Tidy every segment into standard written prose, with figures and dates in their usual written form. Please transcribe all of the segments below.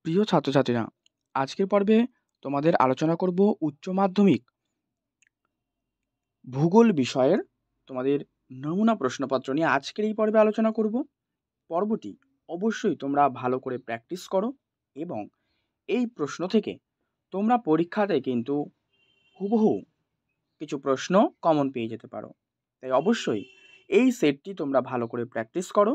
প্রিয় ছাত্রছাত্রীরা, আজকের পর্বে তোমাদের আলোচনা করব উচ্চ মাধ্যমিক ভূগোল বিষয়ের তোমাদের নমুনা প্রশ্নপত্র নিয়ে। আজকের এই পর্বে আলোচনা করব। পর্বটি অবশ্যই তোমরা ভালো করে প্র্যাকটিস করো এবং এই প্রশ্ন থেকে তোমরা পরীক্ষাতে কিন্তু হুবহু কিছু প্রশ্ন কমন পেয়ে যেতে পারো। তাই অবশ্যই এই সেটটি তোমরা ভালো করে প্র্যাকটিস করো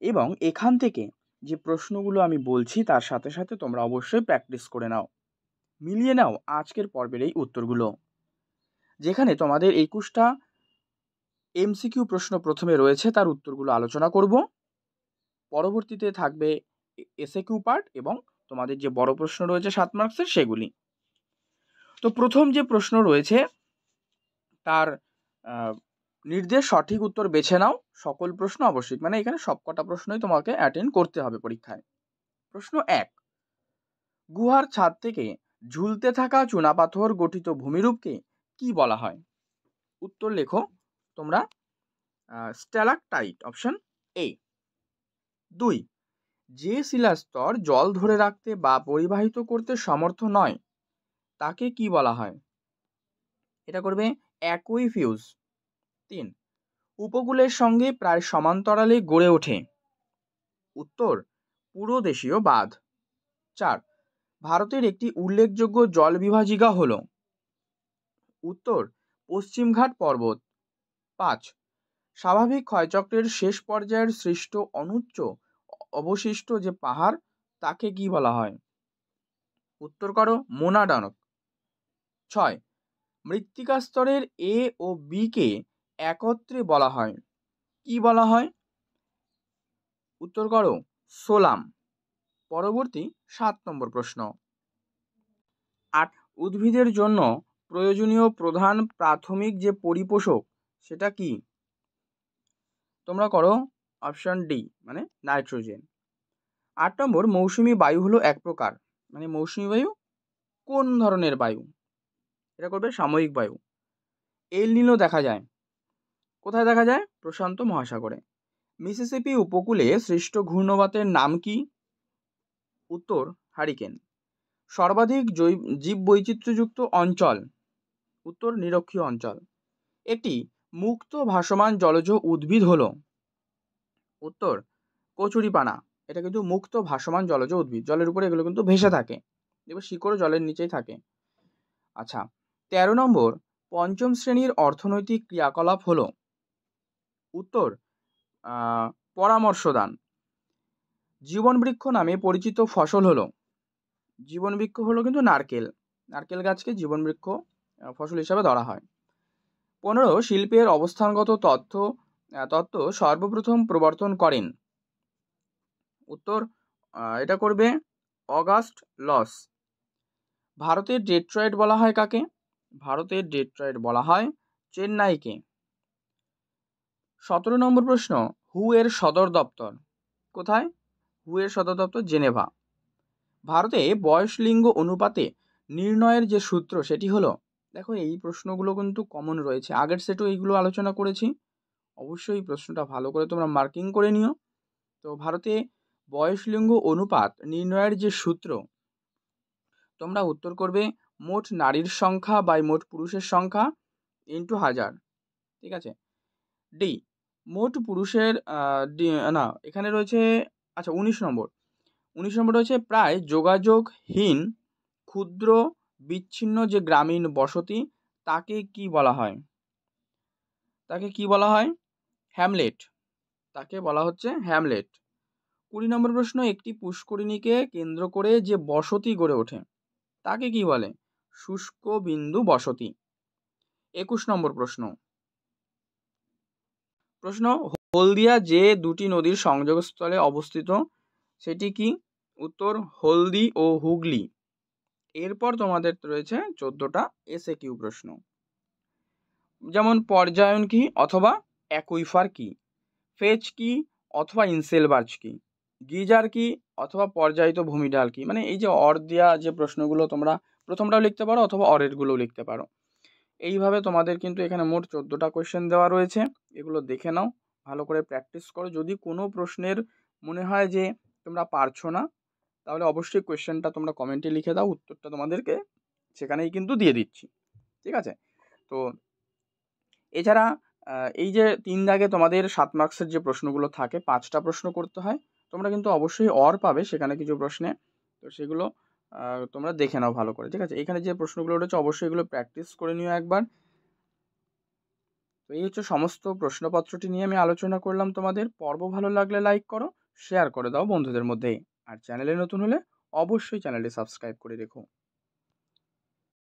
এবং এখান থেকে যে প্রশ্নগুলো আমি বলছি তার সাথে সাথে তোমরা অবশ্যই প্র্যাকটিস করে নাও, মিলিয়ে নাও আজকের পর্বের এই উত্তরগুলো, যেখানে তোমাদের 21টা এমসিকিউ প্রশ্ন প্রথমে রয়েছে, তার উত্তরগুলো আলোচনা করব। পরবর্তীতে থাকবে এসএকিউ পার্ট এবং তোমাদের যে বড় প্রশ্ন রয়েছে 7 মার্কসের সেগুলি। তো প্রথম যে প্রশ্ন রয়েছে তার নির্দেশ সঠিক উত্তর বেছে নাও। সকল প্রশ্ন অবশ্যই, মানে এখানে সবকটা প্রশ্নই তোমাকে অ্যাটেন্ড করতে হবে পরীক্ষায়। প্রশ্ন 1, গুহার ছাদ থেকে ঝুলতে থাকা চুনাপাথর গঠিত ভূমিরূপকে কি বলা হয়? উত্তর লেখো তোমরা স্ট্যালাকটাইট, অপশন এ। 2, যে শিলাস্তর জল ধরে রাখতে বা পরিবাহিত করতে সমর্থ নয় তাকে কি বলা হয়? এটা করবে অ্যাকুইফিউজ। 3, উপকূলের সঙ্গে প্রায় সমান্তরালে গড়ে ওঠে। উত্তর পুরোদেশীয় বাঁধ। 4, ভারতের একটি উল্লেখযোগ্য জল বিভাজিকা হল। উত্তর পশ্চিমঘাট পর্বত। 5, স্বাভাবিক ক্ষয়চক্রের শেষ পর্যায়ের সৃষ্ট অনুচ্চ অবশিষ্ট যে পাহাড় তাকে কি বলা হয়? উত্তর করো মোনাডানক। 6, মৃত্তিকা স্তরের এ ও বি কে একত্রে বলা হয়, কি বলা হয়? উত্তর করো সোলাম। পরবর্তী 7 নম্বর প্রশ্ন। 8, উদ্ভিদের জন্য প্রয়োজনীয় প্রধান প্রাথমিক যে পরিপোষক সেটা কি? তোমরা করো অপশন ডি, মানে নাইট্রোজেন। 8 নম্বর, মৌসুমী বায়ু হলো এক প্রকার, মানে মৌসুমী বায়ু কোন ধরনের বায়ু? এটা করবে সাময়িক বায়ু। এল নিনো দেখা যায় কোথায়? দেখা যায় প্রশান্ত মহাসাগরে। মিসিসিপি উপকূলে সৃষ্ট ঘূর্ণবাতের নাম কি? উত্তর হারিকেন। সর্বাধিক জীব বৈচিত্র্যযুক্ত অঞ্চল? উত্তর নিরক্ষীয় অঞ্চল। একটি মুক্ত ভাসমান জলজ উদ্ভিদ হলো? উত্তর কচুরিপানা। এটা কিন্তু মুক্ত ভাসমান জলজ উদ্ভিদ, জলের উপরে এগুলো কিন্তু ভেসে থাকে, এবার শিকড় জলের নিচেই থাকে। আচ্ছা, 13 নম্বর, পঞ্চম শ্রেণীর অর্থনৈতিক ক্রিয়াকলাপ হলো? উত্তর পরামর্শদান। জীবনবৃক্ষ নামে পরিচিত ফসল হলো? জীবনবৃক্ষ হলো কিন্তু নারকেল, নারকেল গাছকে জীবনবৃক্ষ ফসল হিসাবে ধরা হয়। 15, শিল্পের অবস্থানগত তত্ত্ব সর্বপ্রথম প্রবর্তন করেন? উত্তর এটা করবে অগাস্ট লস। ভারতের ডেট্রয়েট বলা হয় কাকে? ভারতের ডেট্রয়েট বলা হয় চেন্নাইকে। 17 নম্বর প্রশ্ন, হু এর সদর দপ্তর কোথায়? হু এর সদর দপ্তর জেনেভা। ভারতে বয়স লিঙ্গ অনুপাতে নির্ণয়ের যে সূত্র সেটি হলো? দেখো এই প্রশ্নগুলো কিন্তু কমন রয়েছে, আগের সেটও এইগুলো আলোচনা করেছি, অবশ্যই প্রশ্নটা ভালো করে তোমরা মার্কিং করে নিও। তো ভারতে বয়স লিঙ্গ অনুপাত নির্ণয়ের যে সূত্র, তোমরা উত্তর করবে মোট নারীর সংখ্যা বাই মোট পুরুষের সংখ্যা ইন্টু 1000। ঠিক আছে। ডি, মোট পুরুষের না এখানে রয়েছে, আচ্ছা 19 নম্বর, 19 নম্বর রয়েছে প্রায় যোগাযোগহীন ক্ষুদ্র বিচ্ছিন্ন যে গ্রামীণ বসতি তাকে কি বলা হয়? তাকে কি বলা হয়? হ্যামলেট। তাকে বলা হচ্ছে হ্যামলেট। 20 নম্বর প্রশ্ন, একটি পুষ্করিণীকে কেন্দ্র করে যে বসতি গড়ে ওঠে তাকে কি বলে? শুষ্ক বিন্দু বসতি। 21 নম্বর প্রশ্ন, হলদিয়া যে দুটি নদীর সংযোগস্থলে অবস্থিত সেটি কি? উত্তর হলদি ও হুগলি। এরপর তোমাদের রয়েছে 14টা এসএকিউ প্রশ্ন, যেমন পর্যায়ন কি অথবা অ্যাকুইফার কি, ফেচ কি অথবা ইনসেলবার্জ কি, গিজার কি অথবা পর্যায়িত ভূমিঢাল কি। মানে এই যে অর দেওয়া যে প্রশ্নগুলো তোমরা প্রথমটাও লিখতে পারো অথবা অরেরগুলোও লিখতে পারো। এইভাবে তোমাদের কিন্তু এখানে মোট 14টা কোয়েশ্চেন দেওয়া রয়েছে, এগুলো দেখে নাও, ভালো করে প্র্যাকটিস করো। যদি কোনো প্রশ্নের মনে হয় যে তোমরা পারছো না, তাহলে অবশ্যই কোয়েশ্চেনটা তোমরা কমেন্টে লিখে দাও, উত্তরটা তোমাদেরকে সেখানেই কিন্তু দিয়ে দিচ্ছি। ঠিক আছে? তো এছাড়া এই যে 3 দাগে তোমাদের 7 মার্কসের যে প্রশ্নগুলো থাকে, 5টা প্রশ্ন করতে হয়। তোমরা কিন্তু অবশ্যই অর পাবে সেখানে কিছু প্রশ্নে। তো সেগুলো তোমরা দেখে নাও ভালো করে। ঠিক আছে? এখানে যে প্রশ্নগুলো উঠেছে অবশ্যই এগুলো প্র্যাকটিস করে নিও একবার। তো এই হচ্ছে সমস্ত প্রশ্নপত্রটি নিয়ে আমি আলোচনা করলাম তোমাদের। পর্ব ভালো লাগলে লাইক করো, শেয়ার করে দাও বন্ধুদের মধ্যে। আর চ্যানেলে নতুন হলে অবশ্যই চ্যানেলটি সাবস্ক্রাইব করে রেখো।